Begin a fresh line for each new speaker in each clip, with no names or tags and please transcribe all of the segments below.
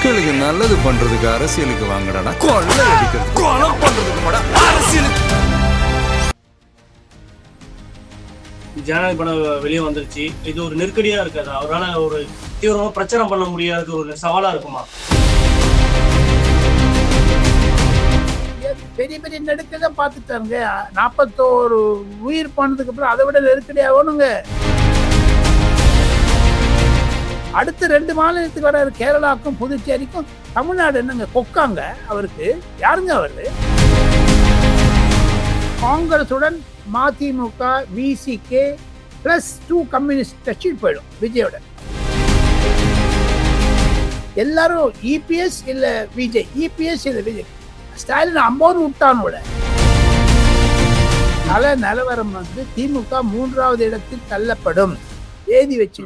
மக்களுக்கு நல்லது பண்றதுக்கு அரசியலுக்கு வாங்கடா, கொள்ளை அடிக்கிறது கொலை பண்றதுக்கு கூட அரசியலுக்கு.
ஜனநாயக படம் வெளியே வந்துருச்சு. இது ஒரு நெருக்கடியா இருக்காது? அவரால் ஒரு தீவிரமா பிரச்சாரம் பண்ண முடியாத ஒரு சவாலா இருக்குமா?
பெரிய பெரிய நெருக்கடிதான் பார்த்துட்டாருங்க. 41 உயிர் போனதுக்கு அப்புறம் அதை விட நெருக்கடியாகணுங்க. அடுத்த 2 மாநிலத்துக்கு வராது, கேரளாவுக்கும் புதுச்சேரிக்கும். தமிழ்நாடு என்னங்க கொக்காங்க அவருக்கு? யாருங்க அவரு? காங்கிரசுடன் மதிமுக, விசிகே +2 கம்யூனிஸ்ட் கட்சியில் போயிடும் விஜயோட. எல்லாரும் இபிஎஸ் இல்ல விஜய், இபிஎஸ் இல்ல விஜய். ஸ்டாலின் 50 விட்டானோட நிலவரம் வந்து திமுக 3வது இடத்தில் தள்ளப்படும். ஏதி வச்சு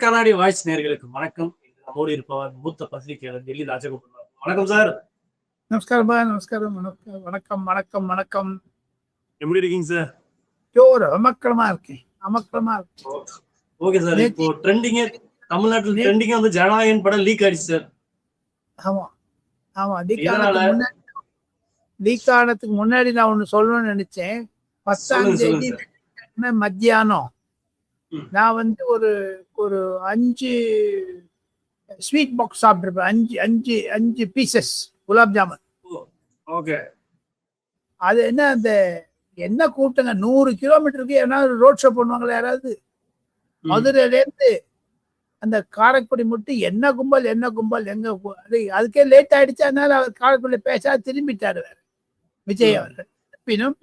கண்ணாடி வாய்ஸ் நேயர்களுக்கு வணக்கம். நம்மோடு இருப்பவர் மூத்த பத்திரிகையாளர் டெல்லி ராஜகோபால். வணக்கம் சார்.
நமஸ்காரம், நமஸ்காரம், வணக்கம் வணக்கம் வணக்கம்.
எப்படி இருக்கீங்க சார்?
அமக்கலமா இருக்கேன், அமக்கலமா இருக்கேன்.
Okay sir. இப்போ ட்ரெண்டிங்கே தமிழ்நாட்டில் ட்ரெண்டிங்கே வந்து ஜனநாயகன் படம் லீக் ஆயிடுச்சு சார்.
ஆமா ஆமா, லீக் ஆனதுக்கு முன்னாடி நான் ஒண்ணு சொல்லணும்னு நினைச்சேன். 10ஆம் தேதி மத்தியானம் நான் வந்து ஒரு 5 ஸ்வீட் பாக்ஸ் சாப்பிட்டுருப்பேன். 5 பீசஸ் குலாப் ஜாமுன்.
ஓகே.
அது என்ன கூட்டங்க, 100 கிலோமீட்டருக்கு ஏதாவது ரோட் ஷோ பண்ணுவாங்களா யாராவது? மதுரையில இருந்து அந்த காரைக்குடி மட்டும் என்ன கும்பல் எங்க அதுக்கே லேட் ஆயிடுச்சு. அதனால அவர் காரைக்குடி பேச திரும்பிட்டாரு வேற விஜய் அவர்கள். பின்னும்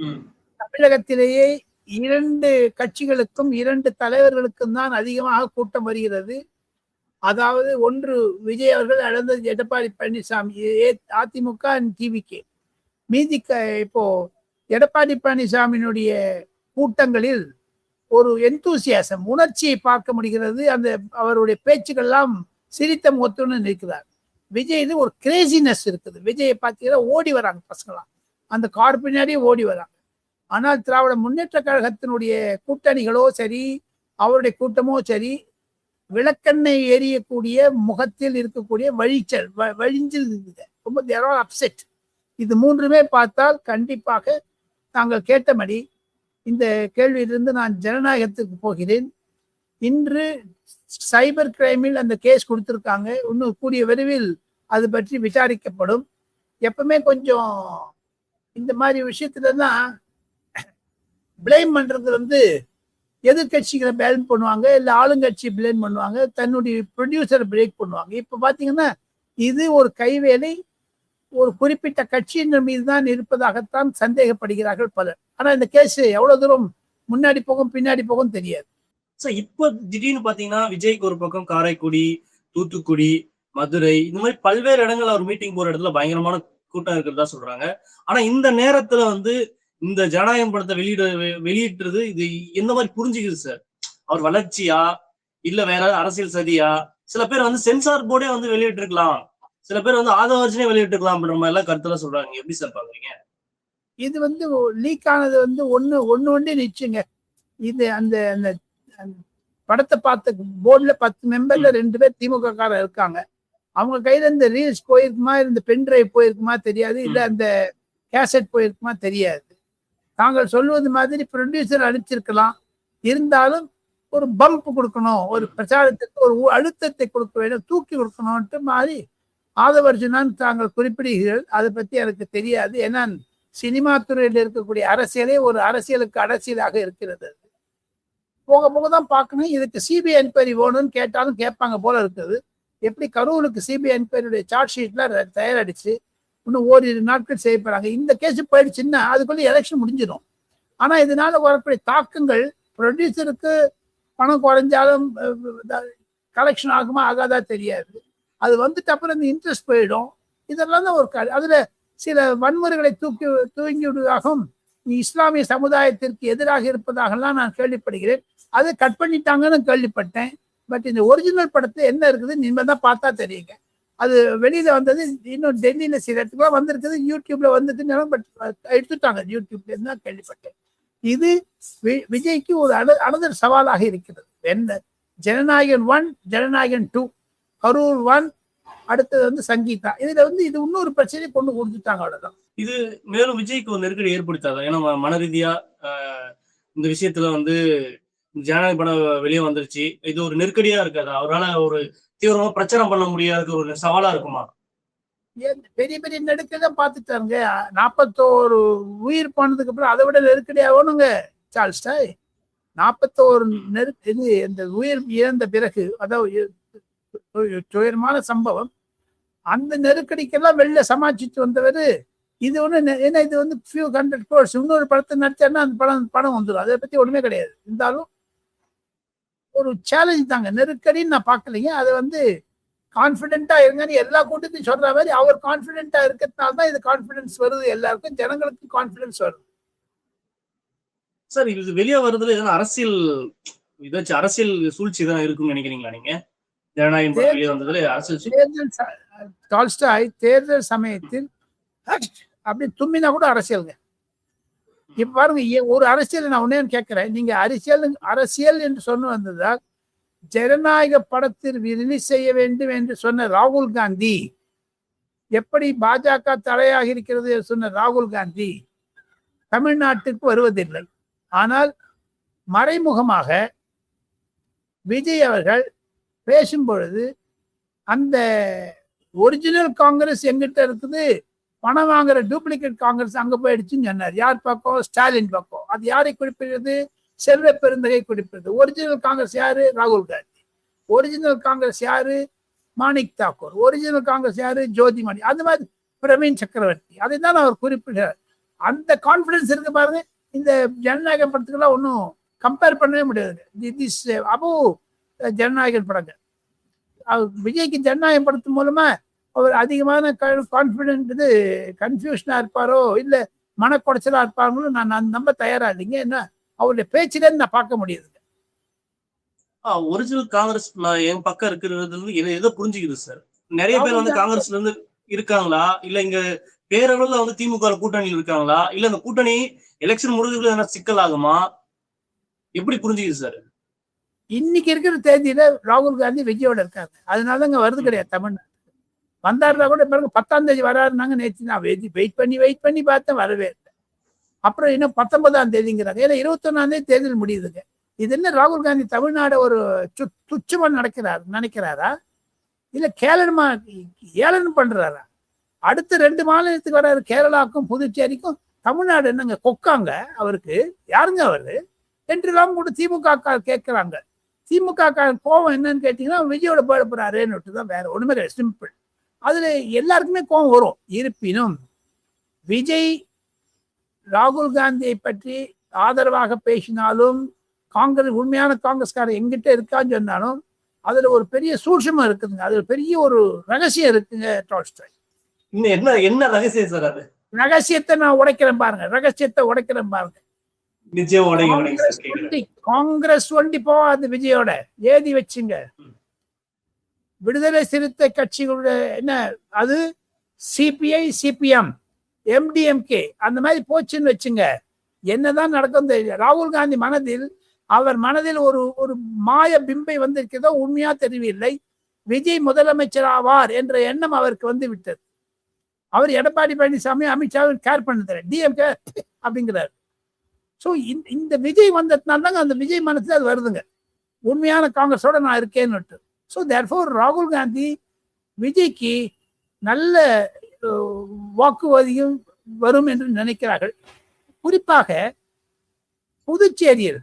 தமிழகத்திலேயே 2 கட்சிகளுக்கும் 2 தலைவர்களுக்கும் தான் அதிகமாக கூட்டம் வருகிறது. அதாவது ஒன்று விஜய் அவர்கள், அடுத்தது எடப்பாடி பழனிசாமி, அதிமுக டிவிகே. மீதி இப்போ எடப்பாடி பழனிசாமியினுடைய கூட்டங்களில் ஒரு எந்தூசியாசம், உணர்ச்சியை பார்க்க முடிகிறது. அந்த அவருடைய பேச்சுக்கள்லாம் சிரித்த முகத்துன்னு நிற்கிறார். விஜய் ஒரு கிரேசினஸ் இருக்குது. விஜயை பார்த்தீங்கன்னா ஓடி வராங்க பசங்களாம், அந்த கார் பின்னாடியே ஓடி வராங்க. ஆனால் திராவிட முன்னேற்ற கழகத்தினுடைய கூட்டணிகளோ சரி, அவருடைய கூட்டமோ சரி, விளக்கெண்ணெய் எரியக்கூடிய முகத்தில் இருக்கக்கூடிய வழிஞ்சில் இருக்குது. ரொம்ப தேர் ஆர் அப்செட். இது 3மே பார்த்தால் கண்டிப்பாக தாங்கள் கேட்டபடி இந்த கேள்வியிலிருந்து நான் ஜனநாயகத்துக்கு போகிறேன். இன்று சைபர் கிரைமில் அந்த கேஸ் கொடுத்துருக்காங்க. இன்னும் கூடிய விரைவில் அது பற்றி விசாரிக்கப்படும். எப்பவுமே கொஞ்சம் இந்த மாதிரி விஷயத்துல தான் பிளேம் பண்றது எதிர்கட்சிகளை பிளேம் பண்ணுவாங்க, இல்லை ஆளுங்கட்சி பிளேம் பண்ணுவாங்க, தன்னுடைய ப்ரொடியூசரை பிரேக் பண்ணுவாங்க. இப்போ பார்த்தீங்கன்னா இது ஒரு கைவேலை ஒரு குறிப்பிட்ட கட்சியினர் மீது தான் இருப்பதாகத்தான் சந்தேகப்படுகிறார்கள் பலர். ஆனா இந்த கேஸ் எவ்வளவு தூரம் முன்னாடி போகும் பின்னாடி போகும் தெரியாது.
சார், இப்போ திடீர்னு பாத்தீங்கன்னா விஜய்க்கு ஒரு பக்கம் காரைக்குடி, தூத்துக்குடி, மதுரை, இந்த மாதிரி பல்வேறு இடங்கள் அவர் மீட்டிங் போற இடத்துல பயங்கரமான கூட்டம் இருக்கிறதா சொல்றாங்க. ஆனா இந்த நேரத்துல இந்த ஜனநாயகம் படத்தை வெளியிட்டுறது இது எந்த மாதிரி புரிஞ்சுக்குது சார்? அவர் வளர்ச்சியா இல்ல வேற அரசியல் சதியா? சில பேர் சென்சார் போர்டே வெளியிட்டு இருக்கலாம், சில பேர் ஆதவர்ஜனே வெளியிட்டு இருக்கலாம் அப்படின்ற மாதிரி எல்லாம் கருத்துல சொல்றாங்க. எப்படி சார் பாக்குறீங்க?
இது லீக் ஆனது ஒண்ணு நிச்சுங்க. இது அந்த படத்தை பார்த்த போர்டுல 10 மெம்பர்ல 2 பேர் திமுக காரர் இருக்காங்க. அவங்க கையில இந்த ரீல்ஸ் போயிருக்குமா, இந்த பென் டிரைவ் போயிருக்குமா தெரியாது, இல்ல அந்த கேசட் போயிருக்குமா தெரியாது. தாங்கள் சொல்வது மாதிரி ப்ரொடியூசர் அனுப்பிச்சிருக்கலாம். இருந்தாலும் ஒரு பம்ப் கொடுக்கணும், ஒரு பிரச்சாரத்துக்கு ஒரு அழுத்தத்தை கொடுக்க வேண்டும், தூக்கி கொடுக்கணும்ட்டு மாதிரி ஆதவர்ஜனான் தாங்கள் குறிப்பிடுகிறீர்கள். அதை பத்தி எனக்கு தெரியாது. ஏன்னா சினிமா துறையில் இருக்கக்கூடிய அரசியலே ஒரு அரசியலுக்கு அரசியலாக இருக்கிறது. போக போக தான் பார்க்கணும். இதுக்கு சிபிஐ என்கொயரி வேணும்னு கேட்டாலும் கேட்பாங்க போல இருக்குது. எப்படி கரூருக்கு சிபிஐ என்கொயரியுடைய சார்ஜ் ஷீட்லாம் தயாரிச்சு இன்னும் ஓரிரு நாட்கள் செய்யப்படுறாங்க. இந்த கேஸ் போயிடுச்சுன்னா அதுக்குள்ள எலெக்ஷன் முடிஞ்சிடும். ஆனா இதனால வரக்கூடிய தாக்கங்கள் ப்ரொடியூசருக்கு பணம் குறைஞ்சாலும் கலெக்ஷன் ஆகுமா ஆகாதா தெரியாது. அது வந்துட்டு அப்புறம் இந்த இன்ட்ரெஸ்ட் போயிடும். இதெல்லாம் தான் ஒரு அதுல சில வன்முறைகளை தூங்கி விடுவதாகவும் இஸ்லாமிய சமுதாயத்திற்கு எதிராக இருப்பதாகலாம் நான் கேள்விப்படுகிறேன். அதை கட் பண்ணிட்டாங்கன்னு கேள்விப்பட்டேன். பட் இந்த ஒரிஜினல் படத்தை என்ன இருக்குது இனிமேல் தான் பார்த்தா தெரியுங்க. அது வெளியில வந்தது இன்னும் டெல்லியில சில இடத்துக்குலாம் வந்திருக்குது, யூடியூப்ல வந்துட்டு, பட் எடுத்துட்டாங்க யூடியூப்ல இருந்து தான் கேள்விப்பட்டேன். இது விஜய்க்கு ஒரு அனதர் சவாலாக இருக்கிறது. என்ன ஜனநாயகன் 1, ஜனநாயகன் 2, கரூர் 1, அடுத்தது வந்து சங்கீதா. இதுல வந்து இது இன்னொரு பிரச்சனையை கொண்டு கொடுத்துட்டாங்க, அவ்வளவுதான்.
இது மேலும் விஜய்க்கு ஒரு நெருக்கடி ஏற்படுத்தாதா? ஏன்னா மன ரீதியா இந்த விஷயத்துல வந்து ஜனநாயக படம் வெளியே வந்துருச்சு, இது ஒரு நெருக்கடியா இருக்காது? அவரால் ஒரு தீவிரமா பிரச்சாரம் பண்ண முடியாத ஒரு சவாலா இருக்குமா?
பெரிய பெரிய நெருக்கடி தான் பார்த்துட்டாங்க. 41 உயிர் போனதுக்கு அப்புறம் அதை விட நெருக்கடி ஆகணுங்க சார்ல்ஸ் டாய். 41 இது இந்த உயிர் இழந்த பிறகு, அதாவது துயரமான சம்பவம், அந்த நெருக்கடிக்கெல்லாம் வெளில சமாளிச்சுட்டு வந்தவர். இது ஒண்ணு ஏன்னா இது வந்து ஃபியூ 100 crores. இன்னொரு படத்தை நடிச்சாருன்னா அந்த படம் வந்துடும். அதை பத்தி ஒண்ணுமே கிடையாது. இருந்தாலும் ஒரு சேலஞ்ச் தாங்க. நெருக்கடின்னு நான் பார்க்கலைங்க. அதை வந்து கான்பிடென்டா இருங்கன்னு எல்லா கூட்டத்தையும் சொல்ற மாதிரி அவர் கான்பிடென்டா இருக்கிறதுனால தான் இது கான்பிடன்ஸ் வருது. எல்லாருக்கும், ஜனங்களுக்கு கான்பிடன்ஸ் வருது.
சார், இது வெளியே வருதுல எதனா அரசியல் சூழ்ச்சி தான் இருக்குன்னு நினைக்கிறீங்களா நீங்க? ஜனநாயகம் படம் வெளியே வந்ததுல அரசியல்
டால்ஸ்டாய் தேர்தல் சமயத்தில் அப்படி தும்மினா கூட அரசியலுங்க. இப்ப பாருங்க, ஒரு அரசியல் நான் ஒன்னே கேட்கிறேன். நீங்க அரசியல் என்று சொன்ன வந்ததால் ஜனநாயக படத்தில் ரிலீஸ் செய்ய வேண்டும் என்று சொன்ன ராகுல் காந்தி, எப்படி பாஜக தலையாக இருக்கிறது சொன்ன ராகுல் காந்தி தமிழ்நாட்டுக்கு வருவதில்லை. ஆனால் மறைமுகமாக விஜய் அவர்கள் பேசும் பொழுது அந்த ஒரிஜினல் காங்கிரஸ் எங்கிட்ட இருக்குது, பணம் வாங்குற டூப்ளிகேட் காங்கிரஸ் அங்க போயிடுச்சுன்னு சொன்னார். யார் பக்கம்? ஸ்டாலின் பக்கம். அது யாரை குறிப்பிடுறது? செல்வ பெருந்தகை குறிப்பிடுறது. ஒரிஜினல் காங்கிரஸ் யாரு? ராகுல் காந்தி. ஒரிஜினல் காங்கிரஸ் யாரு? மாணிக் தாக்கூர். ஒரிஜினல் காங்கிரஸ் யாரு? ஜோதிமணி. அந்த மாதிரி பிரவீன் சக்கரவர்த்தி. அதை தான் அவர் குறிப்பிடுறார். அந்த கான்பிடன்ஸ் இருக்கு பாருங்க. இந்த ஜனநாயக படத்துக்கெல்லாம் ஒன்றும் கம்பேர் பண்ணவே முடியாது. திஸ் அபோ ஜனநாயகன் படங்கள். விஜய்க்கு ஜனநாயகம் படத்து மூலமா அவர் அதிகமான கான்பிடென்ட் இது கன்ஃபியூஷனா இருப்பாரோ இல்ல மனக்குடைச்சலா இருப்பாங்களோ நான் நம்ப தயாரா இல்லைங்க. என்ன அவருடைய பேச்சில நான் பார்க்க முடியுது.
ஒரிஜினல் காங்கிரஸ் என் பக்கம் இருக்கிறது எதை புரிஞ்சுக்குது சார்? நிறைய பேர் வந்து காங்கிரஸ்ல இருந்து இருக்காங்களா, இல்ல இங்க பேரளவுல வந்து திமுக கூட்டணியில் இருக்காங்களா, இல்ல அந்த கூட்டணி எலெக்ஷன் முடிஞ்சதுல என்ன சிக்கல் ஆகுமா? எப்படி புரிஞ்சுக்குது சார்?
இன்னைக்கு இருக்கிற தேதியில ராகுல் காந்தி விஜயோட இருக்காங்க. அதனால அங்க வருது கிடையாது. தமிழ்நாடு வந்தாருனா கூட பாருங்க 10ஆம் தேதி வராருனாங்க. நேற்று நான் வெயிட் பண்ணி பார்த்தேன், வரவே இல்லை. அப்புறம் இன்னும் 19ஆம் தேதிங்கிறாங்க. ஏன்னா 21ஆம் தேதி தேர்தல் முடியுதுங்க. இது என்ன ராகுல் காந்தி தமிழ்நாடு ஒரு துச்சமா நினைக்கிறாரா இல்ல ஏளனம் பண்றாரா? அடுத்த 2 மாநிலத்துக்கு வராரு. கேரளாவுக்கும் புதுச்சேரிக்கும். தமிழ்நாடு என்னங்க கொக்காங்க அவருக்கு? யாருங்க அவரு என்றெல்லாம் கூட திமுக கேட்கிறாங்க. திமுக கோவம் என்னன்னு கேட்டீங்கன்னா விஜயோட போட போறாருன்னு தான், வேற ஒண்ணுமே கிடையாது. சிம்பிள். அதுல எல்லாருக்குமே கோவம் வரும். இருப்பினும் விஜய் ராகுல் காந்தியை பற்றி ஆதரவாக பேசினாலும், காங்கிரஸ் உண்மையான காங்கிரஸ்காரர் எங்கிட்ட இருக்கான்னு சொன்னாலும் அதுல ஒரு பெரிய சூட்சமா இருக்குதுங்க. அதுல பெரிய ஒரு ரகசியம் இருக்குங்க. டால்ஸ்டாய்
என்ன ரகசியம் சார்? அது
ரகசியத்தை நான் உடைக்கிறேன் பாருங்க. ரகசியத்தை உடைக்கிறேன் பாருங்க. காங்கிரஸ் ஒண்டி போகாது விஜயோட. ஏதி வச்சுங்க. விடுதலை சிறுத்தை கட்சிகளுடைய என்ன அது சிபிஐ, சிபிஎம், எம்டிஎம்கே அந்த மாதிரி போச்சுன்னு வச்சுங்க, என்னதான் நடக்கும் தெரியல. ராகுல் காந்தி மனதில் அவர் மனதில் ஒரு மாய பிம்பை வந்திருக்கிறதோ உண்மையா தெரியவில்லை. விஜய் முதலமைச்சர் ஆவார் என்ற எண்ணம் அவருக்கு வந்து விட்டது. அவர் எடப்பாடி பழனிசாமி, அமித்ஷாவும் கேர் பண்ணதில்லை. டிஎம்கே அப்படிங்கிறார். ஸோ இந்த விஜய் வந்ததுனால தாங்க அந்த விஜய் மனசுல அது வருதுங்க, உண்மையான காங்கிரஸோட நான் இருக்கேன்னு. ஸோ தேர்ஃபோர் ராகுல் காந்தி விஜய்க்கு நல்ல வாக்குவாதியும் வரும் என்று நினைக்கிறார்கள். குறிப்பாக புதுச்சேரியில்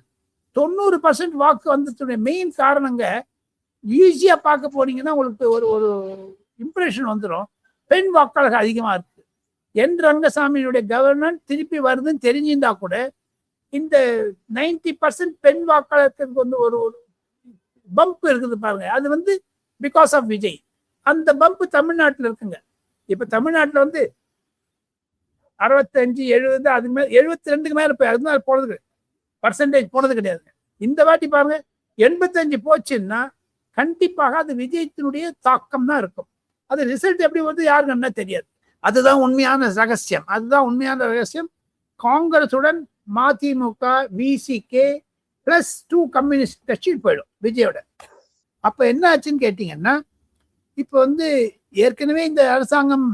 90% வாக்கு வந்ததுடைய மெயின் காரணங்க ஈஸியா பார்க்க போனீங்கன்னா உங்களுக்கு ஒரு இம்ப்ரெஷன் வந்துடும். பெண் வாக்காளர்கள் அதிகமா இருக்கு. என் ரங்கசாமியுடைய கவர்மெண்ட் திருப்பி வருதுன்னு தெரிஞ்சிருந்தா கூட இந்த 90% பெண் வாக்காளருக்கு வந்து ஒரு பம்ப் இருக்குது பாருங்க. அது வந்து பிகாஸ் ஆஃப் விஜய். அந்த பம்ப் தமிழ்நாட்டில் இருக்குங்க. இப்ப தமிழ்நாட்டில் வந்து 65, 70 அது மேல 72க்கு மேல போய் அதனால போனது பர்சன்டேஜ் போனது கிடையாது. இந்த வாட்டி பாருங்க 85 போச்சுன்னா கண்டிப்பாக அது விஜயத்தினுடைய தாக்கம் தான் இருக்கும். அது ரிசல்ட் எப்படி வந்து யாருக்குன்னா தெரியாது. அதுதான் உண்மையான ரகசியம். காங்கிரசுடன் மதிமுக, விசிகே பிளஸ் 2 கம்யூனிஸ்ட் கட்சி போயிடும் விஜயோட. அப்ப என்ன ஆச்சுன்னு கேட்டீங்கன்னா, இப்ப வந்து ஏற்கனவே இந்த அரசாங்கம்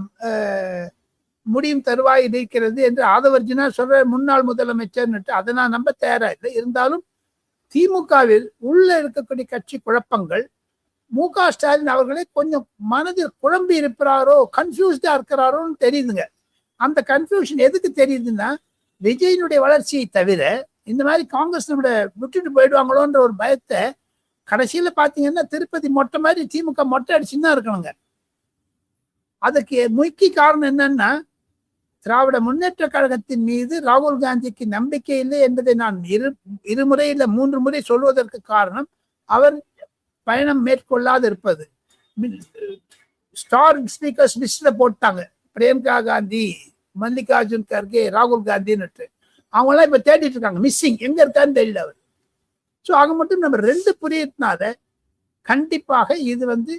முடியும் தருவாய் இருக்கிறது என்று ஆதவர்ஜினா சொல்ற முன்னாள் முதலமைச்சர், அதை நான் நம்ப தயாரா இல்லை. இருந்தாலும் திமுகவில் உள்ள இருக்கக்கூடிய கட்சி குழப்பங்கள் மு.க. ஸ்டாலின் அவர்களே கொஞ்சம் மனதில் குழம்பி இருக்கிறாரோ, கன்ஃபியூஸ்டா இருக்கிறாரோன்னு தெரியுதுங்க. அந்த கன்ஃபியூஷன் எதுக்கு தெரியுதுன்னா, விஜயனுடைய வளர்ச்சியை தவிர இந்த மாதிரி காங்கிரஸ் நம்மள விட்டுட்டு போயிடுவாங்களோன்ற ஒரு பயத்தை, கடைசியில பாத்தீங்கன்னா திருப்பதி மொட்டை மாதிரி திமுக மொட்டை அடிச்சுன்னு தான் இருக்கணுங்க. அதுக்கு முக்கிய காரணம் என்னன்னா, திராவிட முன்னேற்ற கழகத்தின் மீது ராகுல் காந்திக்கு நம்பிக்கை இல்லை என்பதை நான் இருமுறை இல்லை 3 முறை சொல்வதற்கு காரணம், அவர் பயணம் மேற்கொள்ளாது இருப்பது. ஸ்டார் ஸ்பீக்கர்ஸ் லிஸ்ட்ல போட்டாங்க பிரியங்கா காந்தி, மல்லிகார்ஜுன் கர்கே, ராகுல் காந்தின்னு. அவங்களாம் இப்ப தேடிட்டு இருக்காங்க, மிஸ்ஸிங், எங்க இருக்கான்னு தெரியல அவர். ஸோ ஆக மட்டும் நம்ம 2 புரியத்தினால கண்டிப்பாக இது வந்து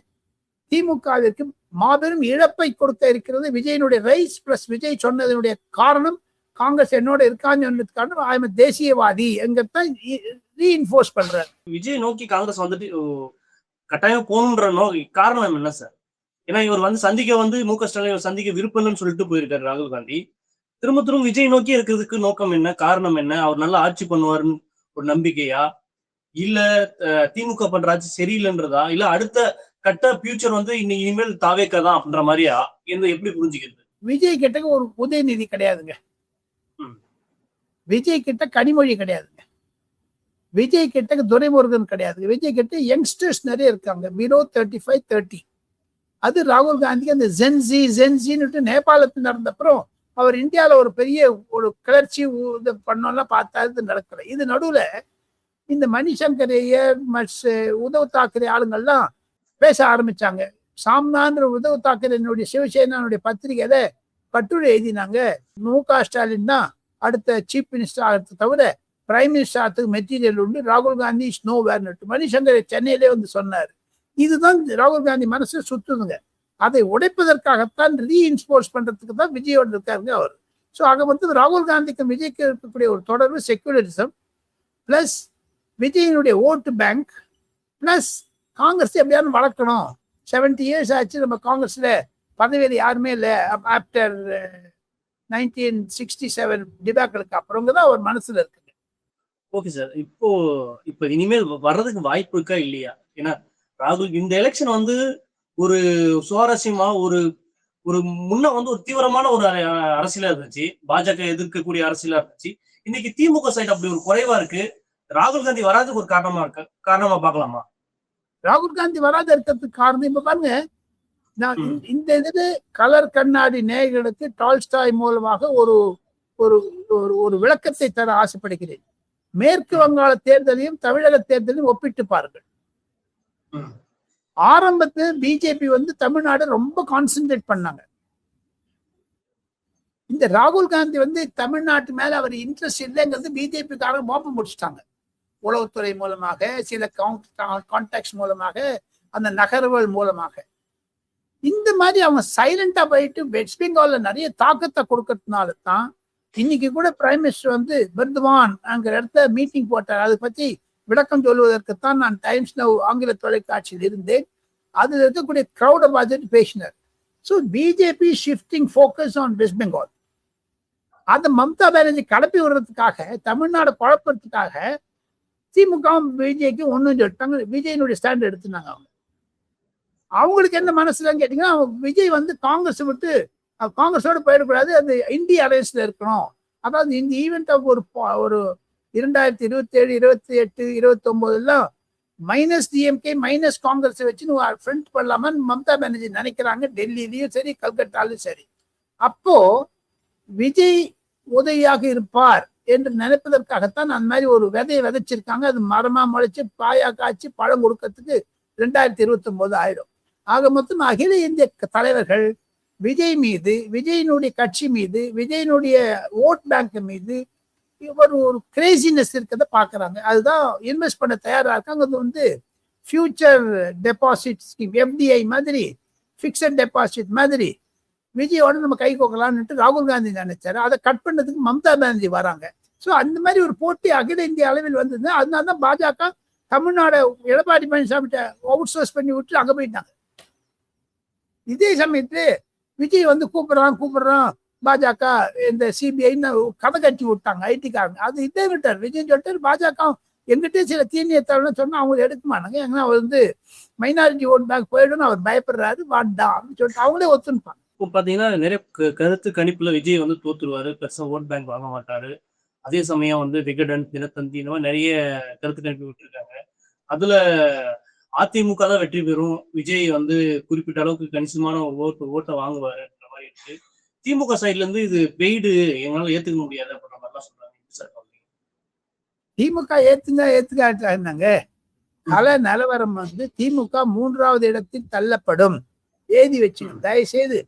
திமுகவிற்கு மாபெரும் இழப்பை கொடுக்க இருக்கிறது. விஜயனுடைய ரைஸ் பிளஸ் விஜய் சொன்னதனுடைய காரணம், காங்கிரஸ் என்னோட இருக்கான்னு சொன்னதுக்கு காரணம், ஐ எம் தேசியவாதி எங்கத்தான் ரீஇன்ஃபோர்ஸ் பண்றாரு.
விஜய் நோக்கி காங்கிரஸ் வந்துட்டு கட்டாயம் போகணுன்ற காரணம் என்ன சார்? ஏன்னா இவர் வந்து சந்திக்க வந்து மு.க. ஸ்டாலின் சந்திக்க விருப்பம் இல்லைன்னு சொல்லிட்டு போயிருக்காரு ராகுல் காந்தி. திரும்ப விஜய் நோக்கி இருக்கிறதுக்கு நோக்கம் என்ன, காரணம் என்ன? அவர் நல்லா ஆட்சி பண்ணுவாருன்னு ஒரு நம்பிக்கையா, இல்ல திமுக பண்ற ஆட்சி சரியில்லைன்றதா, இல்ல அடுத்த கட்ட ஃபியூச்சர் வந்து இனிமேல் தாவேக்கதான் அப்படின்ற மாதிரியா, எப்படி புரிஞ்சுக்கிறது?
விஜய் கிட்ட ஒரு உதயநிதி கிடையாதுங்க, விஜய் கிட்ட கனிமொழி கிடையாதுங்க, விஜய் கிட்ட துரைமுருகன் கிடையாது, விஜய் கிட்ட யங்ஸ்டர்ஸ் நிறைய இருக்காங்க, பிலோ 35-30. அது ராகுல் காந்திக்கு அந்த ஜென்சின்னு நேபாளத்தில் நடந்த அப்புறம் அவர் இந்தியாவில் ஒரு பெரிய ஒரு கிளர்ச்சி பண்ணோம்லாம் பார்த்தா இது நடக்கல. இது நடுவுல இந்த மணிசங்கர் ஐயர், உத்தவ் தாக்கரே ஆளுங்கள்லாம் பேச ஆரம்பிச்சாங்க. சாம்னான்ற உத்தவ் தாக்கரேனுடைய சிவசேனாவுடைய பத்திரிகையில கட்டுரை எழுதினாங்க, மு.க. ஸ்டாலின் தான் அடுத்த சீஃப் மினிஸ்டர் ஆகிறத தவிர பிரைம் மினிஸ்டர் ஆகிறதுக்கு மெட்டீரியல் உண்டு, ராகுல் காந்தி இஸ் நோ வேர்னு மணிசங்கர் சென்னையிலே வந்து சொன்னார். இதுதான் ராகுல் காந்தி மனசு சுத்துதுங்க. அதை உடைப்பதற்காகத்தான் ரீஇன்ஃபோர்ஸ் பண்றதுக்கு தான் விஜயோடு இருக்காருங்க அவர். ஸோ ஆக வந்து ராகுல் காந்திக்கும் விஜய்க்கு இருக்கக்கூடிய ஒரு தொடர்பு செக்குலரிசம் பிளஸ் விஜயனுடைய ஓட்டு பேங்க் பிளஸ் காங்கிரஸ் எப்படியாவது வளர்க்கணும். 70 இயர்ஸ் ஆச்சு நம்ம காங்கிரஸ்ல பதவியில் யாருமே இல்லை ஆஃப்டர் 1967 டிபேக்களுக்கு அப்புறம் தான் ஒரு மனசுல இருக்குங்க.
ஓகே சார், இப்போ இனிமேல் வர்றதுக்கு வாய்ப்பு இருக்கா இல்லையா? ஏன்னா ராகுல் இந்த எலெக்ஷன் வந்து ஒரு சுவாரஸ்யமா ஒரு முன்ன வந்து ஒரு தீவிரமான ஒரு அரசியலா இருந்துச்சு, பாஜக எதிர்க்கக்கூடிய அரசியலா இருந்துச்சு. இன்னைக்கு திமுக சைடு அப்படி ஒரு குறைவா இருக்கு. ராகுல் காந்தி வராதுக்கு ஒரு காரணமா பார்க்கலாமா?
ராகுல் காந்தி வராத இருக்கிறதுக்கு காரணம் இப்ப பாருங்க, நான் இந்த இதுல கலர் கண்ணாடி நேயர்களுக்கு டால்ஸ்டாய் மூலமாக ஒரு ஒரு விளக்கத்தை தர ஆசைப்படுகிறேன். மேற்கு வங்காள தேர்தலையும் தமிழக தேர்தலையும் ஒப்பிட்டு பாருங்கள். ஆரம்பத்துல பிஜேபி வந்து தமிழ்நாடு ரொம்ப கான்சென்ட்ரேட் பண்ணாங்க. இந்த ராகுல் காந்தி வந்து தமிழ்நாட்டு மேல அவர் இன்ட்ரெஸ்ட் இல்லைங்கிறது பிஜேபிக்காக மோப்பம் முடிச்சிட்டாங்க. உளவுத்துறை மூலமாக, சில கான்டாக்ட்ஸ் மூலமாக, அந்த நகர்வுகள் மூலமாக. இந்த மாதிரி அவங்க சைலண்டா போயிட்டு வெஸ்ட் பெங்கால்ல நிறைய தாக்கத்தை கொடுக்கறதுனால தான் இன்னைக்கு கூட பிரைம் மினிஸ்டர் வந்து பர்துவான் அங்கிற இடத்துல மீட்டிங் போட்டார். அதை பத்தி விளக்கம் சொல்வதற்குத்தான் நான் டைம்ஸ் நவ் ஆங்கில தொலைக்காட்சியில் இருந்தேன். அதில் இருக்கக்கூடிய கிரௌட பார்த்துட்டு பேசினார். So BJP shifting focus on west Bengal. அதை மம்தா பானர்ஜி கிளப்பி விடுறதுக்காக, தமிழ்நாடு குழப்பறதுக்காக திமுக விஜய்க்கு ஒன்றும் சொல்லிட்டாங்க. விஜயனுடைய ஸ்டாண்ட் எடுத்துனாங்க. அவங்களுக்கு என்ன மனசுலன்னு கேட்டீங்கன்னா, விஜய் வந்து காங்கிரஸ் விட்டு காங்கிரஸோட போயிடக்கூடாது, அது இந்திய அலையன்ஸ்ல இருக்கணும். அதாவது இந்த ஈவெண்ட் ஆஃப் ஒரு 2027, 28, 29 மைனஸ் டிஎம்கே மைனஸ் காங்கிரஸ் வச்சு ஃப்ரண்ட் பண்ணலாமான்னு மம்தா பானர்ஜி நினைக்கிறாங்க. டெல்லியிலயும் சரி, கல்கட்டாலும் சரி. அப்போ விஜய் உதவியாக இருப்பார் என்று நினைப்பதற்காகத்தான் அந்த மாதிரி ஒரு விதையை விதைச்சிருக்காங்க. அது மரமா முளைச்சு பாயா காய்ச்சி பழம் கொடுக்கறதுக்கு 2029 ஆயிடும். ஆக மொத்தம் அகில இந்திய தலைவர்கள் விஜய் மீது, விஜயனுடைய கட்சி மீது, விஜயனுடைய ஓட் பேங்க் மீது ஒரு கிரேசினஸ் இருக்கிறத பாக்குறாங்க. அதுதான் இன்வெஸ்ட் பண்ண தயாரா இருக்காங்க. அது வந்து ஃபியூச்சர் டெபாசிட் ஸ்கீம், எஃப்டிஐ மாதிரி, பிக்சட் டெபாசிட் மாதிரி விஜயோட நம்ம கை கோக்கலாம்னு ராகுல் காந்தி நினைச்சாரு. அதை கட் பண்ணதுக்கு மம்தா பானர்ஜி வராங்க. ஸோ அந்த மாதிரி ஒரு போட்டி அகில இந்திய அளவில் வந்தது. அதனால தான் பாஜக தமிழ்நாடு எடப்பாடி பழனிசாமி அவுட் சோர்ஸ் பண்ணி விட்டு அங்கே போயிட்டாங்க. இதே சமயத்துல விஜய் வந்து கூப்பிடுறான் பாஜக இந்த சிபிஐன்னு கதை கட்டி விட்டாங்க ஐடிக்காரங்க. அது இதே விட்டார் விஜய் சொல்லிட்டு பாஜக எங்கிட்டே சில தீனியத்தவன்னு சொன்னா அவங்க எடுக்க மாட்டாங்க. ஏன்னா அவர் வந்து மைனாரிட்டி ஓட் பேங்க் போயிடும்னு அவர் பயப்படுறாரு, வாண்டாம் அப்படின்னு சொல்லிட்டு அவங்களே ஒத்துப்பாங்க.
இப்போ பாத்தீங்கன்னா நிறைய கருத்து கணிப்புல விஜய் வந்து தோத்துருவாரு, பெருசா ஓட் பேங்க் வாங்க மாட்டாரு. அதே சமயம் வந்து விகடன், தினத்தந்தி இந்த மாதிரி நிறைய கருத்து கணிப்பு விட்டுருக்காங்க. அதுல அதிமுக தான் வெற்றி பெறும், விஜய் வந்து குறிப்பிட்ட அளவுக்கு கணிசமான ஓட்டை வாங்குவாருன்ற மாதிரி இருக்கு. திமுக சைட்ல இருந்து இது பெய்டு, எங்களால ஏத்துக்க முடியாது அப்படின்ற மாதிரிலாம் சொல்றாங்க.
திமுக ஏத்துக்காட்டாங்க. கல நிலவரம் வந்து திமுக 3வது இடத்தில் தள்ளப்படும். ஏதி வச்சு தயவுசெய்து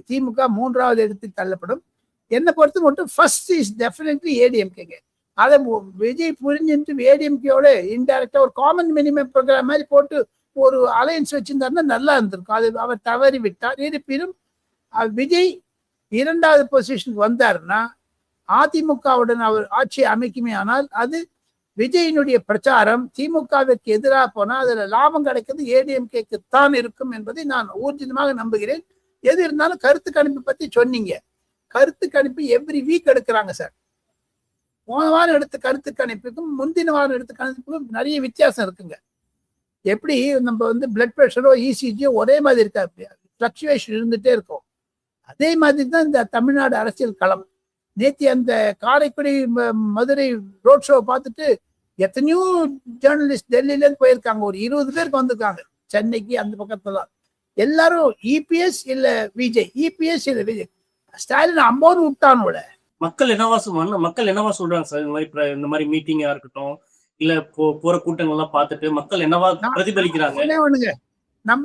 திமுக 3வது இடத்தில் தள்ளப்படும். என்னை பொறுத்து மட்டும் ஃபர்ஸ்ட் இஸ் டெஃபினெட்லி ஏடிஎம்கேங்க. அதை விஜய் புரிஞ்சுட்டு ஏடிஎம்கேயோட இன்டைரக்டா ஒரு காமன் மினிமம் ப்ரோக்ராம் மாதிரி போட்டு ஒரு அலையன்ஸ் வச்சிருந்தாருன்னா நல்லா இருந்திருக்கும். அது அவர் தவறி விட்டார். இருப்பினும் விஜய் 2வது பொசிஷனுக்கு வந்தாருன்னா அதிமுகவுடன் அவர் ஆட்சி அமைக்குமே. ஆனால் அது விஜயினுடைய பிரச்சாரம் திமுகவிற்கு எதிராக போனால் அதுல லாபம் கிடைக்கிறது ஏடிஎம்கேக்கு தான் இருக்கும் என்பதை நான் ஊர்ஜிதமாக நம்புகிறேன். எது இருந்தாலும் கருத்து கணிப்பு பத்தி சொன்னீங்க. கருத்து கணிப்பு எவ்ரி வீக் எடுக்கிறாங்க சார். போன வாரம் எடுத்த கருத்து கணிப்புக்கும் முந்தின வாரம் எடுத்த கணிப்புக்கும் நிறைய வித்தியாசம் இருக்குங்க. எப்படி நம்ம வந்து பிளட் ப்ரெஷரோ இசிஜியோ ஒரே மாதிரி இருக்கா, ஃப்ளக்சுவேஷன் இருந்துட்டே இருக்கும். அதே மாதிரி தான் இந்த தமிழ்நாடு அரசியல் களம். நேற்று அந்த காரைக்குடி மதுரை ரோட் ஷோ பார்த்துட்டு எத்தனையோ ஜேர்னலிஸ்ட் டெல்லியிலேருந்து போயிருக்காங்க. ஒரு 20 பேருக்கு வந்திருக்காங்க சென்னைக்கு. அந்த பக்கத்துல எல்லாரும் இபிஎஸ் இல்ல விஜய், இபிஎஸ் இல்ல விஜய். ஸ்டாலின் அம்போன்னு விட்டானோட
மக்கள் என்னவா சொல்றாங்க சார்? இந்த மாதிரி மீட்டிங்கா இருக்கட்டும், இல்ல போற கூட்டங்கள்லாம் பார்த்துட்டு மக்கள் என்னவா பிரதிபலிக்கிறாங்க?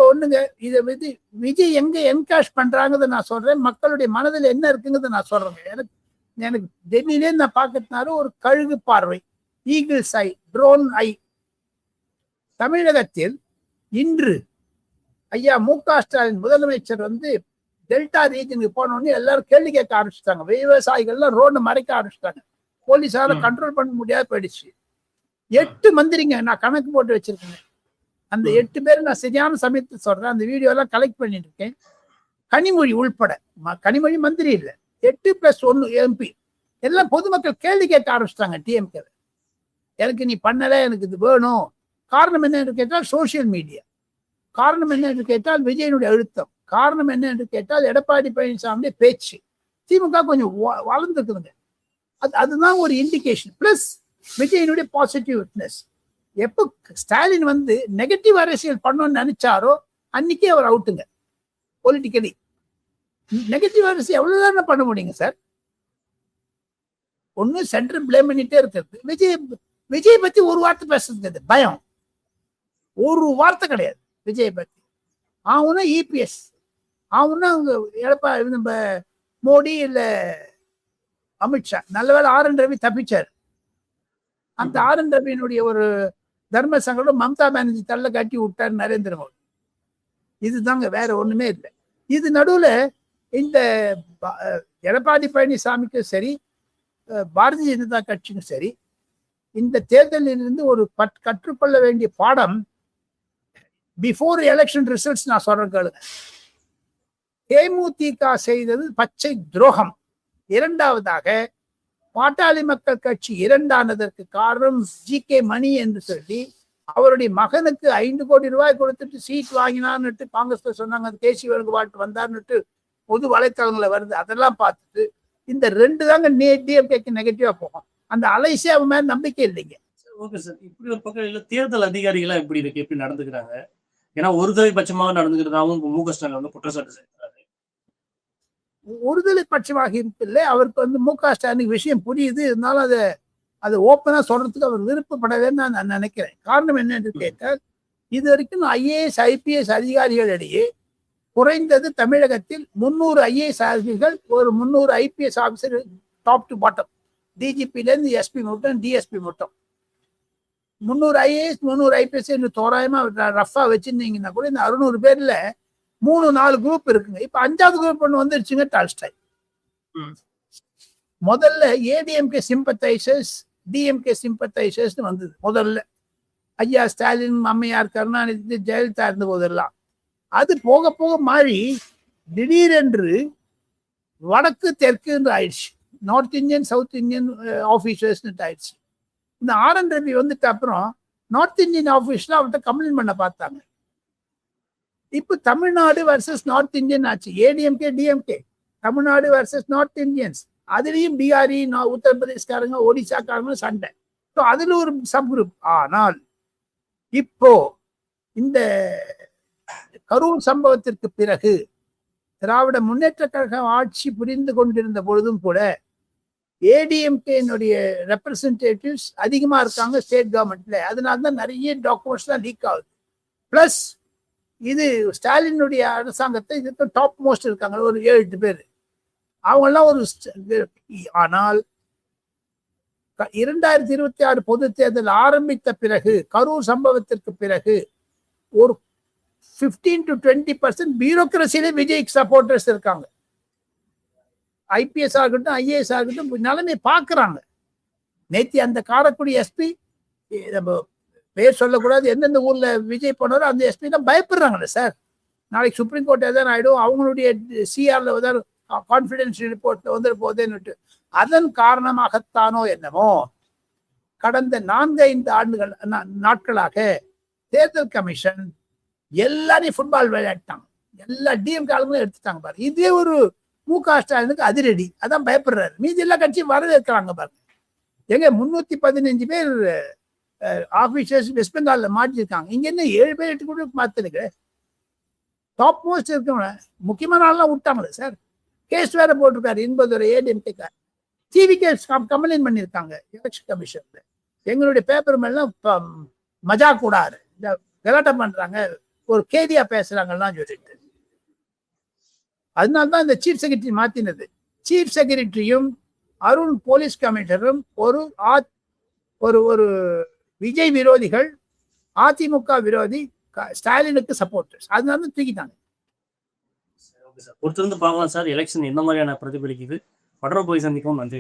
ஒண்ணுங்க இதை வந்து விஜய் எங்க என்கேஷ் பண்றாங்கன்னு நான் சொல்றேன். மக்களுடைய மனதில் என்ன இருக்குங்கிறத நான் சொல்றேன். எனக்கு டெல்லியிலே நான் பார்க்கறதுனால ஒரு கழுகு பார்வை, ஈகிள்ஸ் ஐ, ட்ரோன் ஐ. தமிழகத்தில் இன்று ஐயா மு.க. ஸ்டாலின் முதலமைச்சர் வந்து டெல்டா ரீஜனுக்கு போனோடனே எல்லாரும் கேள்வி கேட்க ஆரம்பிச்சுட்டாங்க. விவசாயிகள்லாம் ரோடு மறைக்க ஆரம்பிச்சுட்டாங்க. போலீஸால கண்ட்ரோல் பண்ண முடியாது போயிடுச்சு. 8 மந்திரிங்க நான் கணக்கு போட்டு வச்சிருக்கேன். அந்த 8 பேர் நான் சரியான சமயத்தை சொல்றேன். அந்த வீடியோ எல்லாம் கலெக்ட் பண்ணிட்டு இருக்கேன். கனிமொழி உள்பட, கனிமொழி மந்திரி இல்லை, 8+1 எம்பி எல்லாம் பொதுமக்கள் கேள்வி கேட்க ஆரம்பிச்சிட்டாங்க டிஎம்கே. எனக்கு நீ பண்ணல, எனக்கு இது வேணும். காரணம் என்ன என்று கேட்டால் சோசியல் மீடியா. காரணம் என்ன என்று கேட்டால் விஜயனுடைய அழுத்தம். காரணம் என்ன என்று கேட்டால் எடப்பாடி பழனிசாமியுடைய பேச்சு. திமுக கொஞ்சம் வளர்ந்துருக்குதுங்க. அதுதான் ஒரு இண்டிகேஷன். பிளஸ் விஜயனுடைய பாசிட்டிவ் விட்னஸ். எப்போ ஸ்டாலின் வந்து நெகட்டிவ் அரசியல் பண்ணணும்னு நினைச்சாரோ அன்னைக்கே அவர் அவுட்டுங்க. பொலிட்டிக்கலி நெகட்டிவ் அரசியல் எவ்வளவுதான் பண்ண முடியுங்க சார்? ஒண்ணு சென்ட்ரல் பிளேம் பண்ணிட்டே இருக்கிறது. விஜய் பத்தி ஒரு வார்த்தை பேசுறது பயம், ஒரு வார்த்தை கிடையாது விஜய் பத்தி. அவனா இபிஎஸ், அவனா எடப்பாடி, நம்ம மோடி இல்ல அமித்ஷா. நல்லவேளை ஆர்.என். ரவி தப்பிச்சார். அந்த ஆர்.என். ரவியினுடைய ஒரு தர்ம சங்கடம் மம்தா பானர்ஜி தள்ள கட்டி விட்டார் நரேந்திர மோடி. இதுதாங்க, வேற ஒண்ணுமே இல்லை. இது நடுவுல இந்த எடப்பாடி பழனிசாமிக்கும் சரி, பாரதிய ஜனதா கட்சிக்கும் சரி, இந்த தேர்தலிலிருந்து ஒரு கற்றுக்கொள்ள வேண்டிய பாடம் பிஃபோர் எலெக்ஷன் ரிசல்ட்ஸ் நான் சொல்றேன் கேளுங்க. தேமுதிக செய்தது பச்சை துரோகம். இரண்டாவதாக பாட்டாளி மக்கள் கட்சி இரண்டானதற்கு காரணம் ஜி.கே. மணி என்று சொல்லி அவருடைய மகனுக்கு 5 கோடி ரூபாய் கொடுத்துட்டு சீட் வாங்கினான்னுட்டு காங்கிரஸ்ல சொன்னாங்க. கேசி வேணுகோபால் வந்தார்னுட்டு பொது வலைத்தளங்களை வருது. அதெல்லாம் பார்த்துட்டு இந்த 2 தாங்க டிஎம்கேக்கு நெகட்டிவா போகும். அந்த அலைசி அவன் மேல நம்பிக்கை இல்லைங்க.
ஓகே சார், இப்படி ஒரு பக்கம் இல்ல தேர்தல் அதிகாரிகளா எப்படி நடந்துக்கிறாங்க? ஏன்னா ஒருதலை பட்சமாக நடந்துக்கிறதாவும் மு.க. ஸ்டாலின் வந்து குற்றச்சாட்டு செய்யறாரு.
ஒருதலை பட்சமாக இருப்பில்லை. அவருக்கு வந்து மு.க. ஸ்டாலினுக்கு விஷயம் புரியுது. இருந்தாலும் அதை ஓப்பனா சொல்றதுக்கு அவர் விருப்பப்படவேன்னு நான் நினைக்கிறேன். காரணம் என்ன என்று கேட்டால், இது வரைக்கும் ஐஏஎஸ் ஐபிஎஸ் அதிகாரிகளிடையே குறைந்தது தமிழகத்தில் 300 ஐஏஎஸ் அதிகாரிகள், ஒரு 300 IPS officer, top to bottom, டிஜிபிலேருந்து எஸ்பி மட்டும், டிஎஸ்பி மட்டும் 300 ஐஏஎஸ் 300 ஐபிஎஸ் தோராயமா ரஃபா வச்சிருந்தீங்கன்னா கூட இந்த 600 பேர்ல 3-4 குரூப் இருக்குங்க. இப்ப 5வது குரூப் ஒன்று வந்துருச்சுங்க, டால்ஸ்டாய். முதல்ல ஏடிஎம்கே சிம்பத்தைசர்ஸ், டிஎம்கே சிம்பத்தைசர்ஸ் வந்தது முதல்ல. ஐயா ஸ்டாலின், அம்மையார் கருணாநிதி, ஜெயலலிதா இருந்த போதெல்லாம். அது போக போக மாறி திடீரென்று வடக்கு தெற்கு ஆயிடுச்சு. North Indian, south Indian officers ஆயிடுச்சு. இந்த ஆர்.என். ரவி வந்துட்டு அப்புறம் நார்த் இந்தியன் ஆபீஸ்ல அவர்கிட்ட கம்ப்ளைண்ட் பண்ண பார்த்தாங்க. இப்போ தமிழ்நாடு வர்சஸ் நார்த் இந்தியன் ஆச்சு. ADMK DMK, Tamil Nadu versus north Indians. அதுலயும் பிஆர்இ, உத்தரப்பிரதேஷ்காரங்க, ஒடிசாக்காரங்க சண்டை. ஸோ அதுல ஒரு சப் குரூப். ஆனால் இப்போ இந்த கரூர் சம்பவத்திற்கு பிறகு திராவிட முன்னேற்ற கழகம் ஆட்சி புரிந்து கொண்டிருந்த பொழுதும் கூட ஏடிஎம்கேனுடைய ரெப்ரசன்டேட்டிவ்ஸ் அதிகமா இருக்காங்க ஸ்டேட் கவர்மெண்ட்ல. அதனால்தான் நிறைய டாக்குமெண்ட்ஸ் தான் லீக் ஆகுது. பிளஸ் இது ஸ்டாலினுடைய அரசாங்கத்தை இதுக்கு டாப் மோஸ்ட் இருக்காங்க, ஒரு 7-8 பேர். அவங்கெல்லாம் ஒரு ஆனால் 2026 பொது தேர்தல் ஆரம்பித்த பிறகு, கரூர் சம்பவத்திற்கு பிறகு ஒரு 15 to 20% பியூரோக்ரஸியில விஜய் சப்போர்டர்ஸ் இருக்காங்க. ஐபிஎஸ் ஆகட்டும், ஐஏஎஸ் ஆகட்டும், நிலைமை பார்க்குறாங்க. நேத்தி அந்த காரைக்குடி எஸ்பி, நம்ம பேர் சொல்லக்கூடாது, எந்தெந்த ஊர்ல விஜய் போனாரோ அந்த எஸ்பி தான் பயப்படுறாங்கல்ல சார். நாளைக்கு சுப்ரீம் கோர்ட் எதாவது ஆயிடும், அவங்களுடைய சிஆர்ல ஏதாவது கான்ஃபிடென்ஷியல் ரிப்போர்ட்ல வந்துட போதேன்னு. அதன் காரணமாகத்தானோ என்னமோ கடந்த 4-5 நாட்களாக தேர்தல் கமிஷன் எல்லாரையும் ஃபுட்பால் விளையாட்டாங்க. எல்லா டிஎம்கே ஆளுங்களும் எடுத்துட்டாங்க பாரு. இதே ஒரு மு.க. ஸ்டாலினுக்கு அதிரடி. அதான் பயப்படுறாரு. மீதி எல்லா கட்சியும் வரவேற்கிறாங்க பாருங்க. எங்க 315 பேர் ஆபீசர்ஸ் வெஸ்ட் பெங்கால்ல மாட்டிருக்காங்க. இங்க என்ன 7 பேர் 8 கூட மாத்திருக்கு. டாப் மோஸ்ட் இருக்கவங்க முக்கியமான ஆள்லாம் விட்டாங்களே சார். கேஸ் வேற போட்டிருக்காரு என்பதுரை ஏடிஎம்கே. டிவி கேஸ் கம்ப்ளைண்ட் பண்ணியிருக்காங்க எலெக்ஷன் கமிஷன்ல. எங்களுடைய பேப்பர் மேலாம் மஜா கூடாது, கலாட்டம் பண்றாங்க, ஒரு கேதியா பேசுறாங்கலாம் சொல்லிட்டு. அதனால்தான் இந்த சீஃப் செக்ரட்டரி மாத்தினது. சீஃப் செக்ரட்டரியும் அருண் போலீஸ் கமிஷனரும் ஒரு விஜய் விரோதிகள், அதிமுக விரோதி, ஸ்டாலினுக்கு சப்போர்ட்டர்ஸ். அதனால தூக்கிட்டாங்க.
பொறுத்திருந்து பார்க்கலாம் சார் எலெக்ஷன் எந்த மாதிரியான பிரதிபலிக்குது. தொடர்பு போய் சந்திக்கவும். நன்றி.